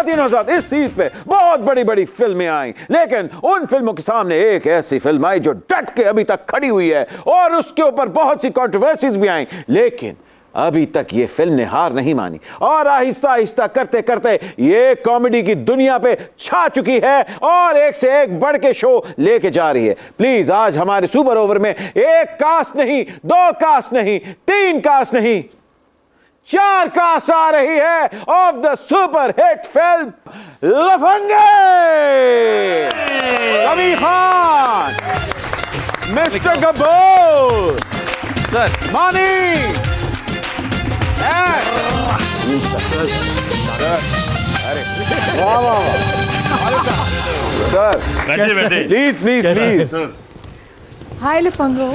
दिनों साथ इस सीट पे बहुत बड़ी बड़ी फिल्में आई, लेकिन उन फिल्मों के सामने एक ऐसी फिल्म आई जो डट के अभी तक खड़ी हुई है और उसके ऊपर बहुत सी कंट्रोवर्सीज भी आई, लेकिन अभी तक ये फिल्म ने हार नहीं मानी और आहिस्ता आहिस्ता करते करते ये कॉमेडी की दुनिया पे छा चुकी है और एक से एक बढ़ के शो लेके जा रही है। प्लीज आज हमारे सुपर ओवर में एक कास्ट नहीं, दो कास्ट नहीं, तीन कास्ट नहीं, 4 कास्ट आ रही है of the super hit film Lafange. Kabir Khan, mister Gabbar, sir मानी, सर प्लीज प्लीज प्लीज हाय लफंगो।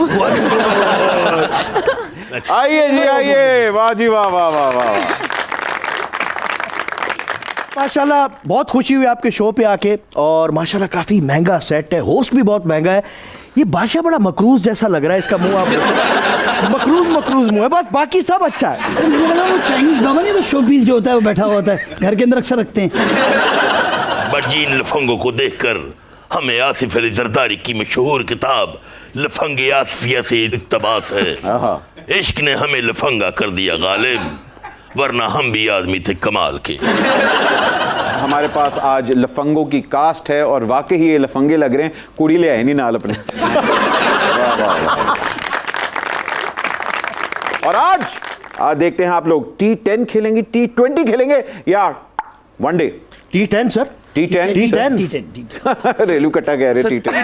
आइए जी आइए। वाह जी वाह वाह वाह वाह। माशाल्लाह बहुत खुशी हुई आपके शो पे आके और माशाल्लाह काफ़ी महंगा सेट है, होस्ट भी बहुत महंगा है। ये बादशाह बड़ा मकरूज जैसा लग रहा है, इसका मुंह आप मकरूज मुंह है, बस बाकी सब अच्छा है। अरे मुझे लगा वो चाइनीज बाबा नहीं, तो शो पीस जो होता है वो बैठा हुआ होता है, घर के अंदर अक्सर रखते हैं। बजीन लफंगों को देखकर हमें आसिफ अली जरदारी की मशहूर किताब लफंगे आसफिया से इक़्तिबास है। इश्क ने हमें लफंगा कर दिया गालिब, वरना हम भी आदमी थे कमाल के। हमारे पास आज लफंगों की कास्ट है और वाकई ही ये लफंगे लग रहे हैं। कुड़ी ले आए नहीं नाल अपने। वाह वाह वाह। और आज देखते हैं आप लोग T10 खेलेंगे, T20 खेलेंगे या वनडे? T10 सर, T10 रेलू कट्टा कह रहे T10।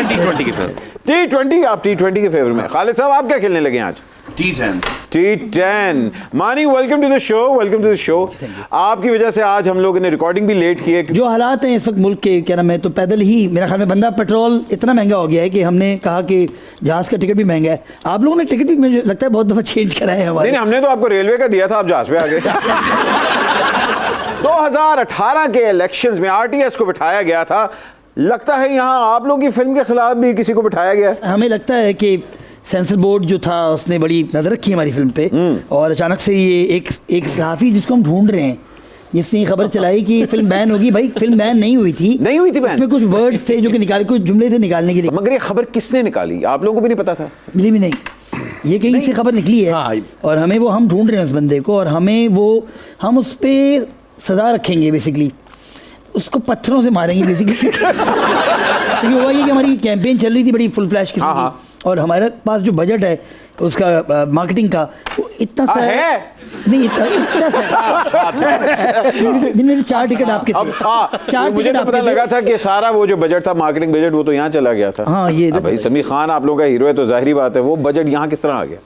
T20 की फिल्म T20 आप T20 के फेवर में। खालिद साहब आप क्या खेलने लगे आज? T10। मानी welcome to the show, welcome to the show. आपकी वजह से आज हम लोगों ने रिकॉर्डिंग भी लेट की है। जो हालात हैं इस वक्त मुल्क के, क्या नाम है, तो पैदल ही मेरा ख्याल में बंदा पेट्रोल इतना महंगा हो गया है कि हमने कहा कि जहाज का टिकट भी महंगा है। आप लोगों ने टिकट भी मुझे लगता है बहुत दफ़ा चेंज करा है हमारे। नहीं, हमने तो आपको रेलवे का दिया था, आप जहाज पे आ गए। 2018 के इलेक्शंस में आरटीएस को बिठाया गया था। लगता है यहाँ आप लोगों की फिल्म के खिलाफ भी किसी को बिठाया गया। हमें लगता है कि सेंसर बोर्ड जो था उसने बड़ी नज़र रखी हमारी फिल्म पे और अचानक से ये एक सहाफ़ी जिसको हम ढूंढ रहे हैं, जिसने खबर चलाई कि फिल्म बैन होगी। भाई फिल्म बैन नहीं हुई थी बैन। इसमें कुछ वर्ड्स थे जो कि निकाले, कुछ जुमले थे निकालने के लिए। मगर ये खबर किसने निकाली? आप लोगों को भी नहीं पता था? बिल्कुल भी नहीं, ये कहीं से खबर निकली है। हाँ। और हमें वो, हम ढूंढ रहे हैं उस बंदे को और हम उस पर सज़ा रखेंगे बेसिकली, उसको पत्थरों से मारेंगे बेसिकली। क्योंकि हुआ ये कि हमारी कैंपेन चल रही थी बड़ी फुल फ्लैश किस्म की और हमारे पास जो बजट है उसका मार्केटिंग का वो इतना सा है नहीं, इतना सा जिनमें से 4 टिकट आपके अब था। 4 मुझे टिकट तो पता लगा था कि सारा वो जो बजट था, मार्केटिंग बजट, वो तो यहाँ चला गया था। हाँ, ये भाई समीर खान आप लोगों का हीरो है तो जाहिर बात है वो बजट यहाँ किस तरह आ गया?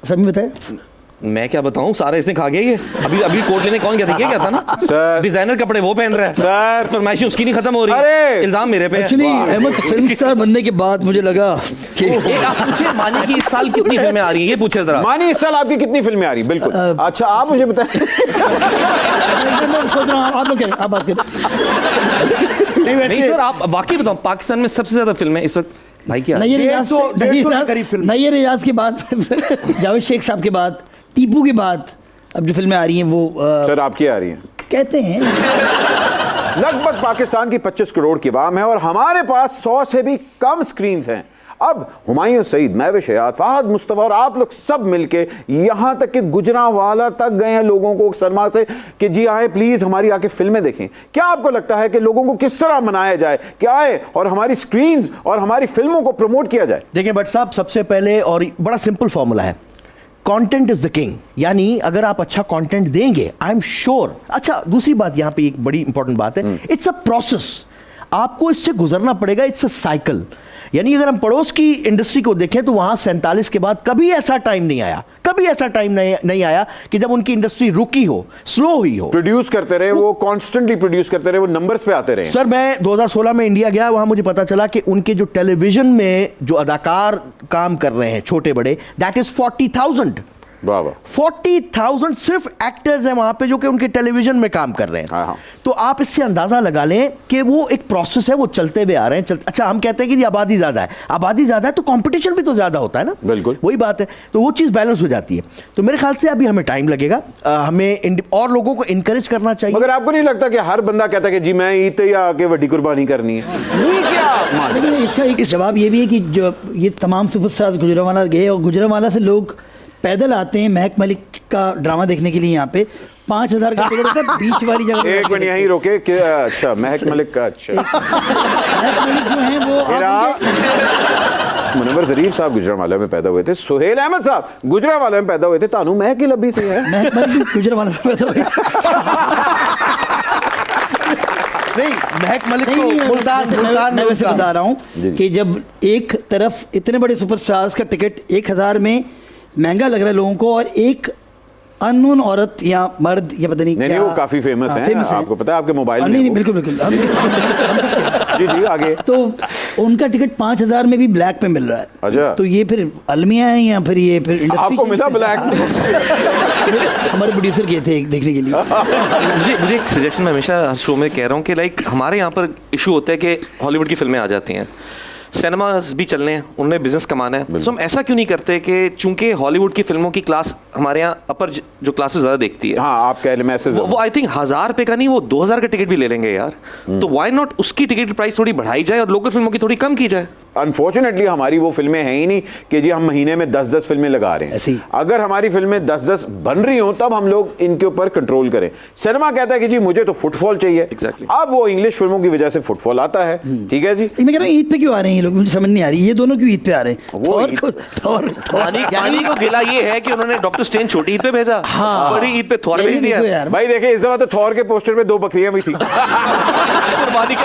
सभी बताए। मैं क्या बताऊं, सारा इसने खा गया। ये अभी कोट लेने कौन गया था? क्या था ना सर, डिजाइनर कपड़े वो पहन रहा है सर, फरमाइशी उसकी नहीं खत्म हो रही। अरे इल्जाम मेरे पे है। एक्चुअली अहमद फिल्म स्टार बनने के बाद मुझे लगा कि आप पूछिए मानी की इस साल कितनी फिल्में आ रही हैं, ये पूछे जरा। मानी इस साल आपकी कितनी फिल्में आ रही? बिल्कुल। अच्छा आप मुझे बताएं। सोच रहा हूँ आप लोग करें, आप बात करें। नहीं सर, आप वाकई बताओ पाकिस्तान में सबसे ज्यादा फिल्में इस वक्त भाई क्या? नैयर रियाज के बाद, जावेद शेख साहब के बाद, टीपू के बाद अब जो फिल्में आ रही हैं वो सर आपकी आ रही हैं। कहते हैं लगभग पाकिस्तान की 25 करोड़ की आवाम है और हमारे पास 100 से भी कम स्क्रीन्स हैं। अब हुमायूं सईद, महविश हयात, फहद मुस्तफ़ा और आप लोग सब मिलके यहाँ तक कि गुजरांवाला तक गए हैं लोगों को सरमा से कि जी आए प्लीज़ हमारी आके फिल्में देखें। क्या आपको लगता है कि लोगों को किस तरह मनाया जाए कि आए और हमारी स्क्रीन्स और हमारी फिल्मों को प्रमोट किया जाए? देखिए भट्ट साहब, सबसे पहले और बड़ा सिंपल फॉर्मूला है, कंटेंट इज द किंग। यानी अगर आप अच्छा कंटेंट देंगे, आई एम श्योर। अच्छा, दूसरी बात यहाँ पे एक बड़ी इंपॉर्टेंट बात है, इट्स अ प्रोसेस, आपको इससे गुजरना पड़ेगा, इट्स अ साइकिल। यानी अगर हम पड़ोस की इंडस्ट्री को देखें तो वहां 47 के बाद कभी ऐसा टाइम नहीं आया, कभी ऐसा टाइम नहीं आया कि जब उनकी इंडस्ट्री रुकी हो, स्लो हुई हो। प्रोड्यूस करते रहे वो कॉन्स्टेंटली प्रोड्यूस करते रहे, वो नंबर्स पे आते रहे। सर मैं 2016 में इंडिया गया, वहां मुझे पता चला कि उनके जो टेलीविजन में जो अदाकार काम कर रहे हैं छोटे बड़े, दैट इज 40,000। वाह वाह। 40,000 सिर्फ एक्टर्स हैं वहां पे जो कि उनके टेलीविजन में काम कर रहे हाँ, हैं। हाँ। तो आप इससे अंदाजा लगा लें कि वो एक प्रोसेस है, वो चलते हुए आ रहे हैं। अच्छा, हम कहते हैं कि जी आबादी ज्यादा है, आबादी ज्यादा है तो कंपटीशन भी तो ज्यादा होता है ना। बिल्कुल। वही बात है, तो वो चीज बैलेंस हो जाती है। तो मेरे ख्याल से अभी हमें टाइम लगेगा, हमें और लोगों को इनकरेज करना चाहिए। मगर आपको नहीं लगता कि हर बंदा कहता है कि जी मैं ईद या आके वड्डी कुर्बानी करनी है? नहीं क्या लेकिन इसका एक जवाब ये भी है कि जो ये तमाम सुपरस्टार्स गुजरांवाला गए और गुजरांवाला से लोग पैदल आते हैं महक मलिक का ड्रामा देखने के लिए। यहाँ पे 5,000 का टिकट होता है बीच वाली जगह। एक मिनट यहीं रोके कि अच्छा महक मलिक का, अच्छा महक मलिक जो हैं वो फिर आप आप मुनव्वर ज़रीफ साहब गुजरांवाला में पैदा हुए थे, सुहेल अहमद साहब गुजरांवाला में पैदा हुए थे, तानू महक की लब्बी से है। महक मलिक गुजरांवाला में पैदा हुए नहीं, महक मलिक नहीं, नहीं, को मुल्तान मैं वैसे बता रहा जी, हूँ कि जब एक तरफ इतने बड़े सुपरस्टार्स का टिकट 1,000 में महंगा लग रहा है लोगों को, और एक अननोन औरत या मर्द या पता नहीं क्या, वो काफी फेमस हैं, आपको पता है, आपके मोबाइल में नहीं वो। बिल्कुल बिल्कुल जी जी आगे। तो उनका टिकट 5,000 में भी ब्लैक पे मिल रहा है। अच्छा। तो ये फिर अलमिया है या फिर ये फिर इंडस्ट्री आपको मिला ब्लैक में? हमारे प्रोड्यूसर गए थे देखने के लिए। मुझे एक सजेशन मैं हमेशा शो में कह रहा हूँ कि लाइक हमारे यहाँ पर इशू होता है कि हॉलीवुड की फिल्में आ जाती हैं, सिनेमास भी चलने हैं, उन्होंने बिजनेस कमाना है, तो हम ऐसा क्यों नहीं करते कि चूंकि हॉलीवुड की फिल्मों की क्लास हमारे यहाँ अपर जो क्लासेस ज़्यादा देखती है, हाँ आप कह रहे मैसेज वो आई थिंक 1,000 रुपये का नहीं, वो 2,000 का टिकट भी ले लेंगे यार। तो व्हाई नॉट उसकी टिकट की प्राइस थोड़ी बढ़ाई जाए और लोकल फिल्मों की थोड़ी कम की जाए। अनफॉर्चुनेटली हमारी वो फिल्में हैं ही नहीं कि जी हम महीने में 10-10 फिल्में लगा रहे ऐसी। हैं। अगर हमारी फिल्में 10-10 बन रही हों तब हम लोग इनके ऊपर कंट्रोल करें। सिनेमा कहता है कि जी मुझे तो फुटफॉल चाहिए। Exactly. अब वो इंग्लिश फिल्मों की वजह से फुटफॉल आता है, ठीक है जी। मैं कह रहा हूँ ईद पे क्यों आ रहे हैं ये लोग, मुझे समझ नहीं आ रही ये दोनों क्यों ईद पे आ रहे हैं। वो थॉर ईद- को- थॉर- मानी को गिला ये है कि उन्होंने डॉक्टर स्ट्रेंज छोटी ईद पे भेजा, बड़ी ईद पे थॉर ये भेज देखो दिया। यार। भाई देखिए इस दफा तो थॉर के पोस्टर पे 2 बकरियां भी थी। कुर्बानी